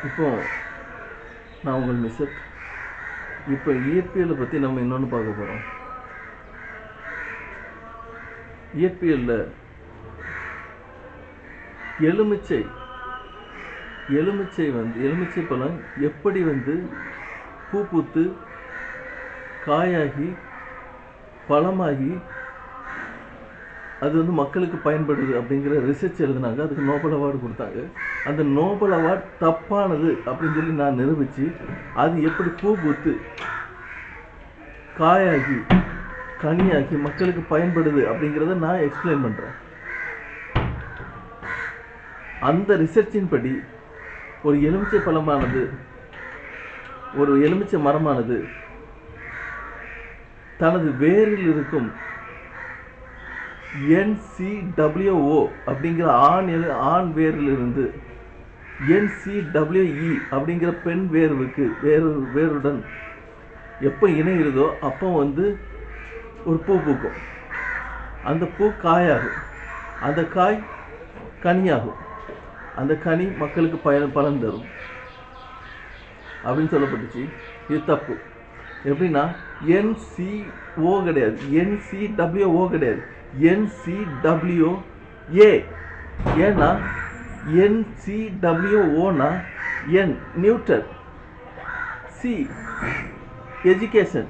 இப்போ நான் உங்கள் மிஸ்ஸட். இப்போ இயற்பியலை பற்றி நம்ம இன்னொன்று பார்க்க போகிறோம். இயற்பியலில் எலுமிச்சை பழம் எப்படி பூ பூத்து காயாகி பழமாகி அது மக்களுக்கு பயன்படுது அப்படிங்கிற ரிசர்ச் எழுதினாங்க. அதுக்கு நோபல் அவார்டு கொடுத்தாங்க. அந்த நோபல் அவார்டு தப்பானது அப்படின்னு சொல்லி நான் நிரூபித்து அது எப்படி பூ பூத்து காயாகி கனியாகி மக்களுக்கு பயன்படுது அப்படிங்கிறத நான் எக்ஸ்பிளைன் பண்ணுறேன். அந்த ரிசர்ச்சின் படி ஒரு எலுமிச்சை பழமானது, ஒரு எலுமிச்சை மரமானது தனது வேரில் இருக்கும் NCWO அப்படிங்கிற ஆண் வேரிலிருந்து NCWE அப்படிங்கிற பெண் வேருடன் எப்போ இணைகிறதோ அப்போ ஒரு பூ பூக்கும். அந்த பூ காயாகும், அந்த காய் கனியாகும், அந்த கனி மக்களுக்கு பலன் தரும் அப்படின்னு சொல்லப்பட்டுச்சு. இது தப்பு. எப்படின்னா NCO கிடையாது, NCWO கிடையாது, NCWA. ஏன்னா NCWOனா N நியூட்ரல், C எஜுகேஷன்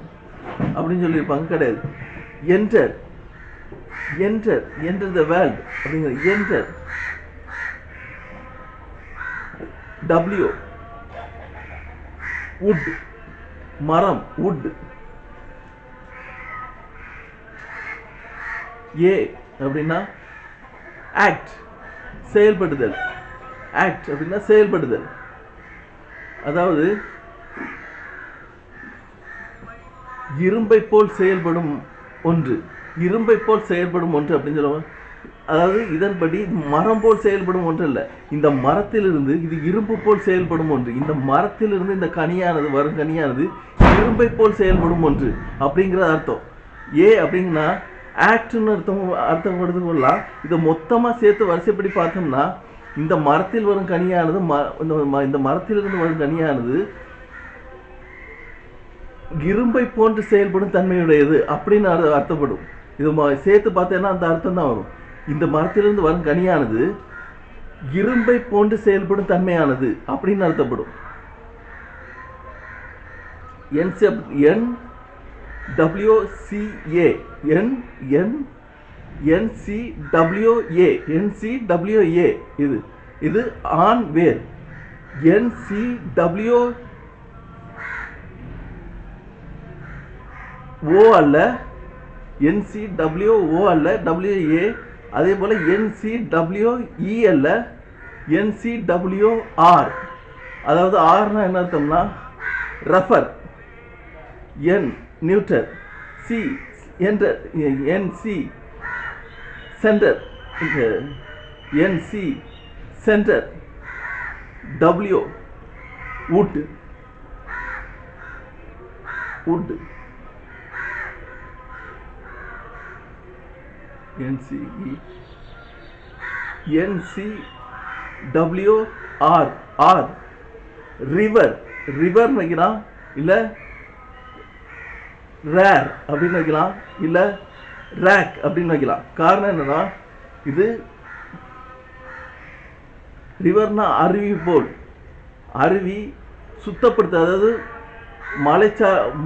அப்படின்னு சொல்லியிருப்பாங்க. கிடையாது. என்டர் த வேர்ல்ட் அப்படிங்கிற என்டர். W வுட், மரம், வுட். A அப்படின்னா ஆக்ட், செயல்படுதல். ஆக்ட் அப்படின்னா செயல்படுதல். அதாவது இரும்பை போல் செயல்படும் ஒன்று அப்படின்னு சொல்லுவாங்க. அதாவது இதன்படி மரம் போல் செயல்படும் ஒன்று இல்லை, இந்த மரத்திலிருந்து இது இரும்பு போல் செயல்படும் ஒன்று. இந்த மரத்திலிருந்து இந்த கனியானது வரும் கனியானது இரும்பை போல் செயல்படும் ஒன்று அப்படிங்கிற அர்த்தம். ஏ அப்படின்னா ஆக்ட்னு அர்த்தம் கொள்ளலாம். இதை மொத்தமாக சேர்த்து வரிசைப்படி பார்த்தோம்னா இந்த மரத்தில் வரும் கனியானது இந்த மரத்திலிருந்து வரும் கனியானது இரும்பை போன்று செயல்படும் தன்மையுடையது அப்படின்னு அர்த்தப்படும். இது சேர்த்து பார்த்தேன்னா அந்த அர்த்தம் தான் வரும். இந்த மரத்திலிருந்து வரும் கனியானது இரும்பை போன்று செயல்படும் தன்மையானது அப்படின்னு அர்த்தப்படும். NCWA இது ஆண் வேர். NCWO அல்ல, NCWO அல்ல, WA. அதே போல NCWE அல்ல, NCWR. அதாவது ஆர்னா என்ன அர்த்தம்னா refer, N neutral, C enter, NC centre, NC centre, W would, NCWR river வைக்கலாம், இல்ல ரேர் அப்படின்னு வைக்கலாம், இல்ல ரேக் அப்படின்னு வைக்கலாம். காரணம் என்னன்னா இது ரிவர்னா அருவி சுத்தப்படுத்த, அதாவது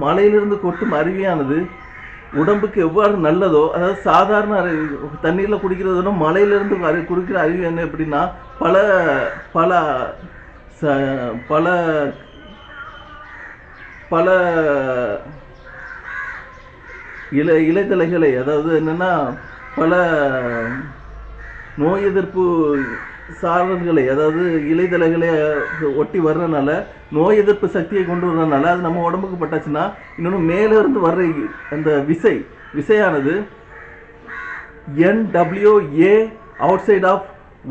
மலையிலிருந்து கொட்டும் அருவியானது உடம்புக்கு எவ்வாறு நல்லதோ, அதாவது சாதாரண தண்ணீரில் குடிக்கிறதோட மலையிலிருந்து குடிக்கிற அருவி என்ன எப்படின்னா பல பல பல பல இலைதலைகளை, அதாவது என்னன்னா பல நோய் எதிர்ப்பு சாதனங்களை, அதாவது இலைதலைகளை ஒட்டி வர்றதுனால, நோய் எதிர்ப்பு சக்தியை கொண்டு வர்றதுனால அது நம்ம உடம்புக்கு பட்டாச்சுன்னா இன்னொன்று மேலே இருந்து வர்ற அந்த விசையானது NWA out side of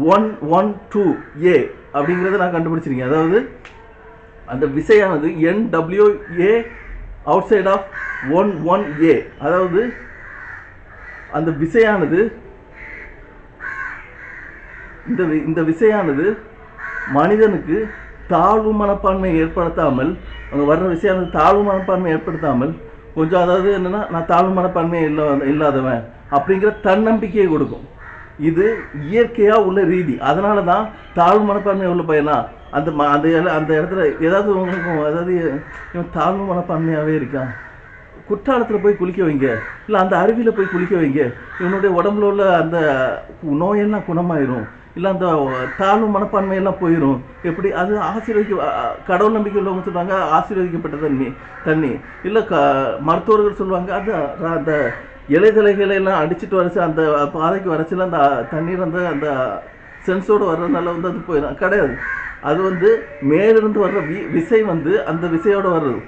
112A அப்படிங்கிறத நான் கண்டுபிடிச்சிருக்கேன். அதாவது அந்த விசையானது NWA out side of 11A. அதாவது அந்த விசையானது இந்த விசையானது மனிதனுக்கு தாழ்வு மனப்பான்மை ஏற்படுத்தாமல், அங்கே வர்ற விஷயம் தாழ்வு மனப்பான்மை ஏற்படுத்தாமல் கொஞ்சம், அதாவது என்னென்னா நான் தாழ்வு மனப்பான்மையை இல்லாதவன் அப்படிங்கிற தன்னம்பிக்கையை கொடுக்கும். இது இயற்கையாக உள்ள ரீதி. அதனால தான் தாழ்வு மனப்பான்மை உள்ள பையனா அந்த அந்த இடத்துல ஏதாவது உங்களுக்கும், அதாவது இவன் தாழ்வு மனப்பான்மையாகவே இருக்கான், குற்றாலத்தில் போய் குளிக்க வைங்க, இல்லை அந்த அருவியில் போய் குளிக்க வைங்க, இவனுடைய உடம்புல உள்ள அந்த நோயெல்லாம் குணமாயிரும், இல்லை அந்த தாழ்வு மனப்பான்மையெல்லாம் போயிடும். எப்படி அது கடவுள் நம்பிக்கை உள்ளவங்க சொல்லுவாங்க ஆசீர்வதிக்கப்பட்ட தண்ணி இல்லை மருத்துவர்கள் சொல்லுவாங்க அது அந்த இலைதலைகளை எல்லாம் அடிச்சுட்டு வரச்சு அந்த பாதைக்கு வரச்சில அந்த தண்ணீர் அந்த சென்ஸோடு வர்றதுனால அது போயிடும். கிடையாது, அது மேலிருந்து வர்ற விசை அந்த விசையோடு வர்றது.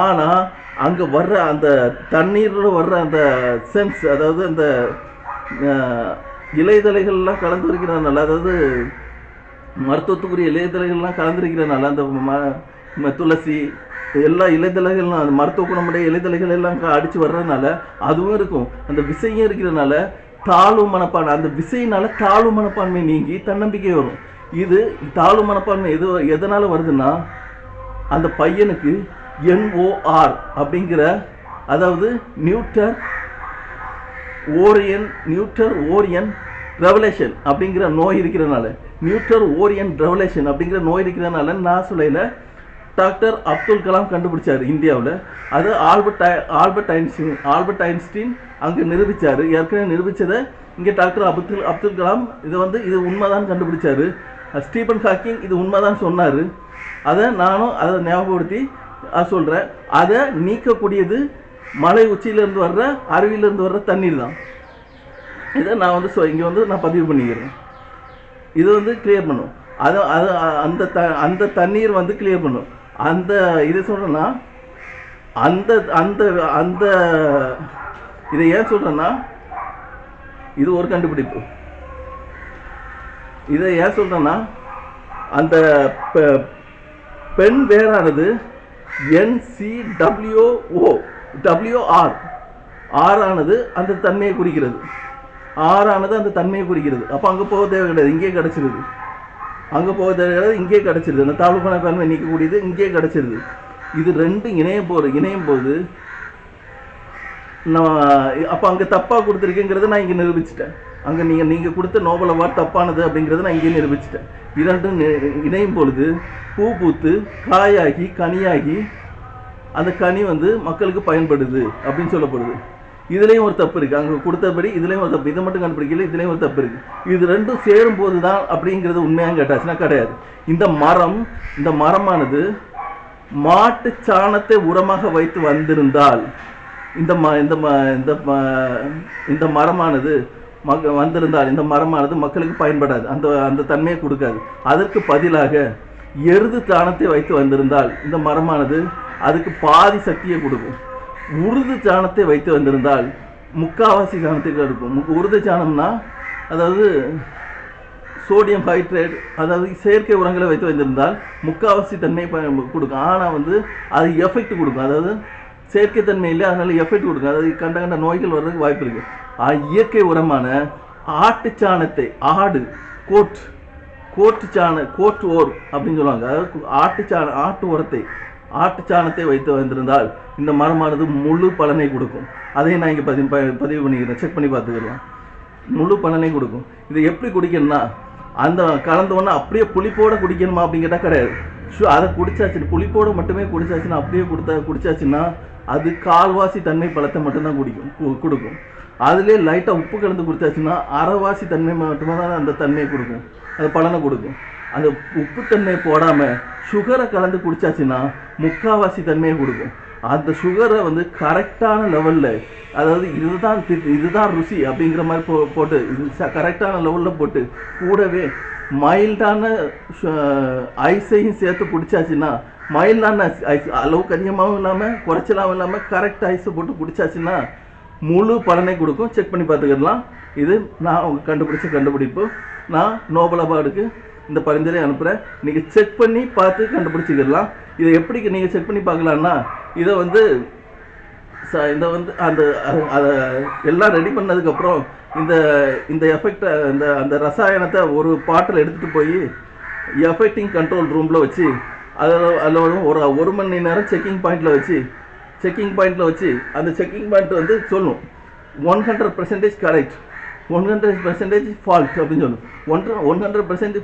ஆனால் அங்கே வர்ற அந்த தண்ணீரோடு வர்ற அந்த சென்ஸ், அதாவது அந்த இலைதலைகள்லாம் கலந்து இருக்கிறதுனால, அதாவது மருத்துவத்துக்குரிய இலைதலைகள்லாம் கலந்துருக்கிறதுனால, அந்த துளசி எல்லா இலைதலைகள்லாம் அந்த மருத்துவ குணமுடைய இலைதலைகள் எல்லாம் அடித்து வர்றதுனால அதுவும் இருக்கும். அந்த விசையும் இருக்கிறதுனால தாழ்வு மனப்பான்மை, அந்த விசையினால தாழ்வு மனப்பான்மை நீங்கி தன்னம்பிக்கை வரும். இது தாழ்வு மனப்பான்மை எதனால் வருதுன்னா, அந்த பையனுக்கு NOR அப்படிங்கிற, அதாவது நியூட்டர் ஓரியன் ரெவலேஷன் அப்படிங்கிற நோய் இருக்கிறதுனால, நியூட்டர் ஓரியன் ரெவலேஷன் அப்படிங்கிற நோய் இருக்கிறதுனால நாசுலையில் டாக்டர் அப்துல் கலாம் கண்டுபிடிச்சார் இந்தியாவில். அது ஆல்பர்ட் ஐன்ஸ்டீன் அங்கே நிரூபித்தார். ஏற்கனவே நிரூபித்ததை இங்கே டாக்டர் அப்துல் கலாம் இது உண்மைதான் கண்டுபிடிச்சார். ஸ்டீபன் ஹாக்கிங் இது உண்மைதான் சொன்னார். அதை நானும் அதை ஞாபகப்படுத்தி சொல்கிறேன். அதை நீக்கக்கூடியது மலை உச்சியிலேருந்து வர்ற அருவியிலேருந்து வர்ற தண்ணீர் தான். இதை நான் இங்கே நான் பதிவு பண்ணிக்கிறேன். இது கிளியர் பண்ணும். அந்த தண்ணீர் கிளியர் பண்ணும். அந்த இது சொல்கிறேன்னா, அந்த இதை ஏன் சொல்கிறேன்னா, இது ஒரு கண்டுபிடிப்பு. இதை ஏன் சொல்கிறேன்னா, அந்த பெண் வேரானது NCWOR ஆறானது அந்த தன்மையை குறிக்கிறது. ஆறானது அந்த தன்மையை குறிக்கிறது. அப்போ அங்கே போக தேவை கிடையாது, இங்கே கிடச்சிருது. அங்கே போக தேவை கிடையாது, இங்கே கிடச்சிருது. அந்த தாழ்வு மனப்பான்மை நீக்கக்கூடியது இங்கே கிடச்சிருது. இது ரெண்டும் இணையும் போது நான் அப்போ அங்கே தப்பாக கொடுத்துருக்கேங்கிறத நான் இங்கே நிரூபிச்சிட்டேன். அங்கே நீங்கள் கொடுத்த நோபல் அவார்டு தப்பானது அப்படிங்கிறத நான் இங்கே நிரூபிச்சிட்டேன். இரண்டும் இணையும் பொழுது பூ பூத்து காயாகி கனியாகி அந்த கனி மக்களுக்கு பயன்படுது அப்படின்னு சொல்லப்படுது. இதுலேயும் ஒரு தப்பு இருக்குது. அங்கே கொடுத்தபடி இதுலேயும் ஒரு தப்பு. இதை மட்டும் கண்டுபிடிக்கல, இதுலேயும் ஒரு தப்பு இருக்குது. இது ரெண்டும் சேரும் போது தான் அப்படிங்கிறது உண்மையாக கேட்டாச்சுன்னா கிடையாது. இந்த மரமானது மாட்டு சாணத்தை உரமாக வைத்து வந்திருந்தால் இந்த மரமானது வந்திருந்தால் இந்த மரமானது மக்களுக்கு பயன்படாது, அந்த தன்மையை கொடுக்காது. அதற்கு பதிலாக எருது சாணத்தை வைத்து வந்திருந்தால் இந்த மரமானது அதுக்கு பாதி சக்தியை கொடுக்கும். உருது சாணத்தை வைத்து வந்திருந்தால் முக்காவாசி சாணத்தை கொடுக்கும். உருது சாணம்னா அதாவது சோடியம் ஹைட்ரேட், அதாவது செயற்கை உரங்களை வைத்து வந்திருந்தால் முக்காவாசி தன்மை கொடுக்கும். ஆனால் அது எஃபெக்ட் கொடுக்கும். அதாவது செயற்கை தன்மை இல்லை, அதனால எஃபெக்ட் கொடுக்கும். அதாவது கண்ட நோய்கள் வர்றதுக்கு வாய்ப்பு இருக்குது. இயற்கை உரமான ஆட்டு சாணத்தை, கோட் ஓர் அப்படின்னு சொல்லுவாங்க. அதாவது ஆட்டு சாணத்தை வைத்து வந்திருந்தால் இந்த மரமானது முழு பலனை கொடுக்கும். அதையும் நான் இங்கே பதிவு பண்ணிக்கிறேன், செக் பண்ணி பார்த்துக்கலாம். முழு பலனை கொடுக்கும். இதை எப்படி குடிக்கணும்னா, அந்த கலந்தோன்னா அப்படியே புளிப்போடு குடிக்கணுமா அப்படின்னு கேட்டால் கிடையாது. அதை குடிச்சாச்சு, புளிப்போடு மட்டுமே குடிச்சாச்சுன்னா, அப்படியே குடிச்சாச்சுன்னா அது கால்வாசி தன்மை பழத்தை மட்டும்தான் கொடுக்கும். அதுலேயே லைட்டாக உப்பு கலந்து குடிச்சாச்சுன்னா அரைவாசி தன்மை மட்டுமே தான் அந்த தன்மையை கொடுக்கும், அது பலனை கொடுக்கும். அந்த உப்பு தன்மை போடாமல் சுகரை கலந்து குடிச்சாச்சுன்னா முக்கால்வாசி தன்மையை கொடுக்கும். அந்த சுகரை கரெக்டான லெவலில், அதாவது இதுதான் ருசி அப்படிங்கிற மாதிரி போட்டு இது கரெக்டான லெவலில் போட்டு கூடவே மைல்டான ஐஸையும் சேர்த்து குடிச்சாச்சுன்னா, மைல்டான ஐஸ் அளவுக்கு அதிகமாகவும் இல்லாமல் குறைச்சலாகவும் இல்லாமல் கரெக்ட் ஐஸை போட்டு குடிச்சாச்சுன்னா முழு பலனை கொடுக்கும். செக் பண்ணி பார்த்துக்கலாம். இது நான் அவங்க கண்டுபிடிச்ச கண்டுபிடிப்பு. நான் நோபல் அவார்டுக்கு இந்த பரிந்துரை அனுப்புகிறேன். நீங்கள் செக் பண்ணி பார்த்து கண்டுபிடிச்சிக்கலாம். இதை எப்படி நீங்கள் செக் பண்ணி பார்க்கலான்னா, இதை அந்த அதை எல்லாம் ரெடி பண்ணதுக்கப்புறம் இந்த எஃபெக்டை அந்த ரசாயனத்தை ஒரு பாட்டில் எடுத்துகிட்டு போய் எஃபெக்டிங் கண்ட்ரோல் ரூமில் வச்சு அதில் ஒரு மணி நேரம் செக்கிங் பாயிண்டில் வச்சு அந்த செக்கிங் பாயிண்ட் வந்து சொல்லும் 100% கரெக்ட், 100% ஃபால்ட் அப்படின்னு சொல்லும். 100%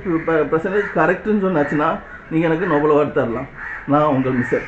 கரெக்டுன்னு சொன்னாச்சுன்னா நீங்கள் எனக்கு நோபல் அவார்டு தரலாம். நான் உங்கள் மிஸ்ஸர்.